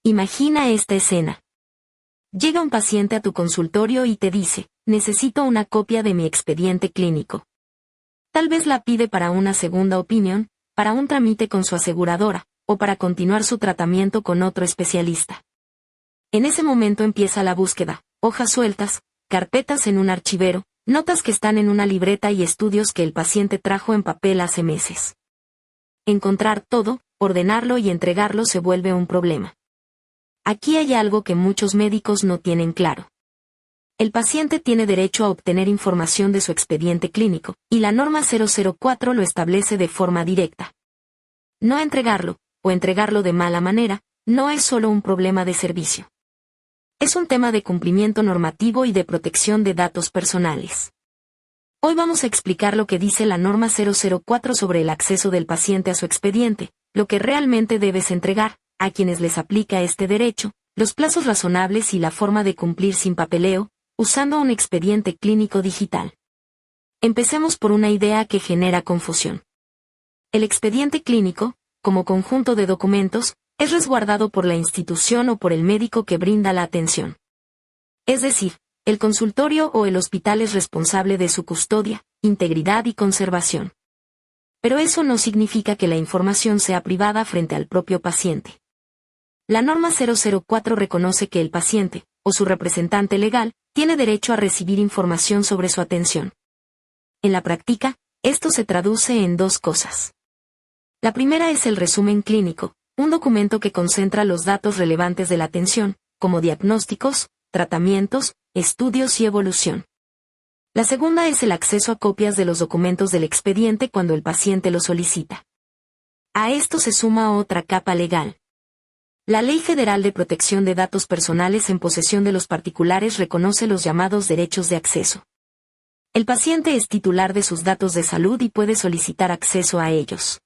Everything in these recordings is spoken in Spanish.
Imagina esta escena. Llega un paciente a tu consultorio y te dice, necesito una copia de mi expediente clínico. Tal vez la pide para una segunda opinión, para un trámite con su aseguradora, o para continuar su tratamiento con otro especialista. En ese momento empieza la búsqueda, hojas sueltas, carpetas en un archivero, notas que están en una libreta y estudios que el paciente trajo en papel hace meses. Encontrar todo, ordenarlo y entregarlo se vuelve un problema. Aquí hay algo que muchos médicos no tienen claro. El paciente tiene derecho a obtener información de su expediente clínico, y la norma 004 lo establece de forma directa. No entregarlo, o entregarlo de mala manera, no es solo un problema de servicio. Es un tema de cumplimiento normativo y de protección de datos personales. Hoy vamos a explicar lo que dice la norma 004 sobre el acceso del paciente a su expediente, lo que realmente debes entregar, a quienes les aplica este derecho, los plazos razonables y la forma de cumplir sin papeleo, usando un expediente clínico digital. Empecemos por una idea que genera confusión. El expediente clínico, como conjunto de documentos, es resguardado por la institución o por el médico que brinda la atención. Es decir, el consultorio o el hospital es responsable de su custodia, integridad y conservación. Pero eso no significa que la información sea privada frente al propio paciente. La norma 004 reconoce que el paciente, o su representante legal, tiene derecho a recibir información sobre su atención. En la práctica, esto se traduce en dos cosas. La primera es el resumen clínico, un documento que concentra los datos relevantes de la atención, como diagnósticos, tratamientos, estudios y evolución. La segunda es el acceso a copias de los documentos del expediente cuando el paciente lo solicita. A esto se suma otra capa legal. La Ley Federal de Protección de Datos Personales en posesión de los particulares reconoce los llamados derechos de acceso. El paciente es titular de sus datos de salud y puede solicitar acceso a ellos.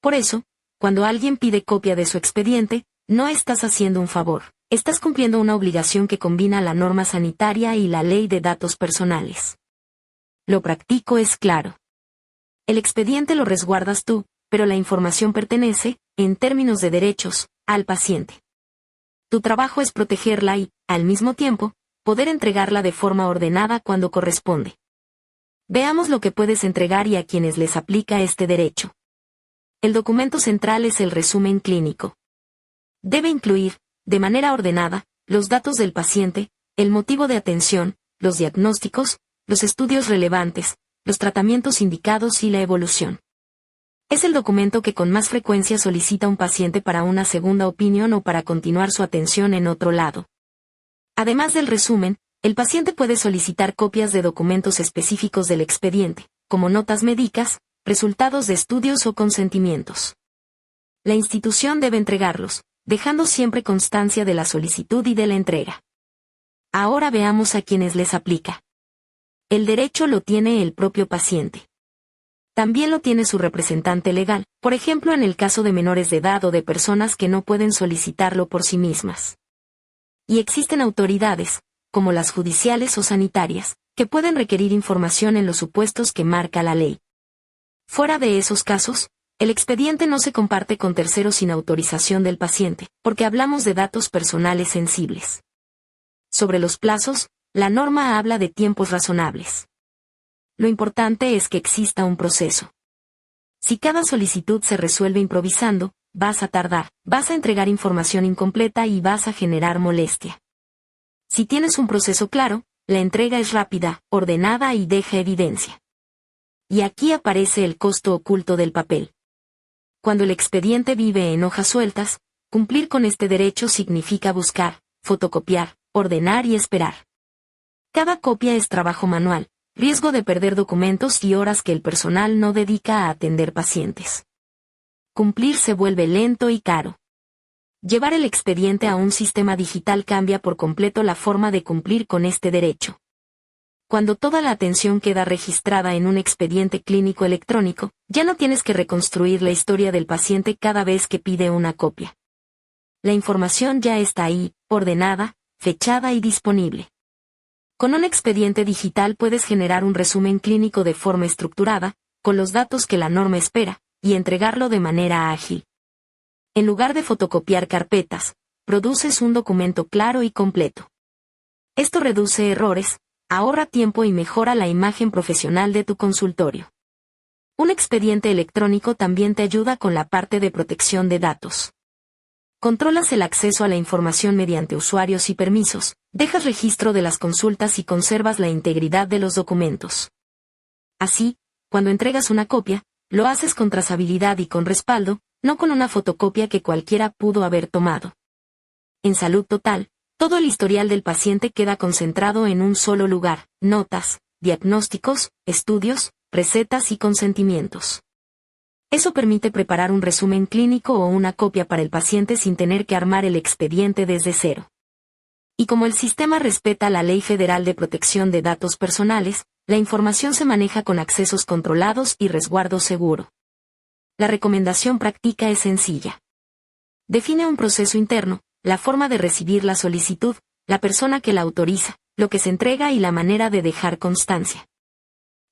Por eso, cuando alguien pide copia de su expediente, no estás haciendo un favor, estás cumpliendo una obligación que combina la norma sanitaria y la Ley de Datos Personales. Lo práctico es claro. El expediente lo resguardas tú, pero la información pertenece, en términos de derechos, al paciente. Tu trabajo es protegerla y, al mismo tiempo, poder entregarla de forma ordenada cuando corresponde. Veamos lo que puedes entregar y a quienes les aplica este derecho. El documento central es el resumen clínico. Debe incluir, de manera ordenada, los datos del paciente, el motivo de atención, los diagnósticos, los estudios relevantes, los tratamientos indicados y la evolución. Es el documento que con más frecuencia solicita un paciente para una segunda opinión o para continuar su atención en otro lado. Además del resumen, el paciente puede solicitar copias de documentos específicos del expediente, como notas médicas, resultados de estudios o consentimientos. La institución debe entregarlos, dejando siempre constancia de la solicitud y de la entrega. Ahora veamos a quienes les aplica. El derecho lo tiene el propio paciente. También lo tiene su representante legal, por ejemplo en el caso de menores de edad o de personas que no pueden solicitarlo por sí mismas. Y existen autoridades, como las judiciales o sanitarias, que pueden requerir información en los supuestos que marca la ley. Fuera de esos casos, el expediente no se comparte con terceros sin autorización del paciente, porque hablamos de datos personales sensibles. Sobre los plazos, la norma habla de tiempos razonables. Lo importante es que exista un proceso. Si cada solicitud se resuelve improvisando, vas a tardar, vas a entregar información incompleta y vas a generar molestia. Si tienes un proceso claro, la entrega es rápida, ordenada y deja evidencia. Y aquí aparece el costo oculto del papel. Cuando el expediente vive en hojas sueltas, cumplir con este derecho significa buscar, fotocopiar, ordenar y esperar. Cada copia es trabajo manual, riesgo de perder documentos y horas que el personal no dedica a atender pacientes. Cumplir se vuelve lento y caro. Llevar el expediente a un sistema digital cambia por completo la forma de cumplir con este derecho. Cuando toda la atención queda registrada en un expediente clínico electrónico, ya no tienes que reconstruir la historia del paciente cada vez que pide una copia. La información ya está ahí, ordenada, fechada y disponible. Con un expediente digital puedes generar un resumen clínico de forma estructurada, con los datos que la norma espera, y entregarlo de manera ágil. En lugar de fotocopiar carpetas, produces un documento claro y completo. Esto reduce errores, ahorra tiempo y mejora la imagen profesional de tu consultorio. Un expediente electrónico también te ayuda con la parte de protección de datos. Controlas el acceso a la información mediante usuarios y permisos, dejas registro de las consultas y conservas la integridad de los documentos. Así, cuando entregas una copia, lo haces con trazabilidad y con respaldo, no con una fotocopia que cualquiera pudo haber tomado. En Salud Total, todo el historial del paciente queda concentrado en un solo lugar: notas, diagnósticos, estudios, recetas y consentimientos. Eso permite preparar un resumen clínico o una copia para el paciente sin tener que armar el expediente desde cero. Y como el sistema respeta la Ley Federal de Protección de Datos Personales, la información se maneja con accesos controlados y resguardo seguro. La recomendación práctica es sencilla. Define un proceso interno, la forma de recibir la solicitud, la persona que la autoriza, lo que se entrega y la manera de dejar constancia.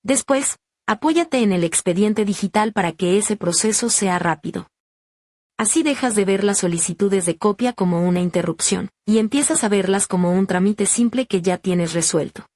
Después, apóyate en el expediente digital para que ese proceso sea rápido. Así dejas de ver las solicitudes de copia como una interrupción, y empiezas a verlas como un trámite simple que ya tienes resuelto.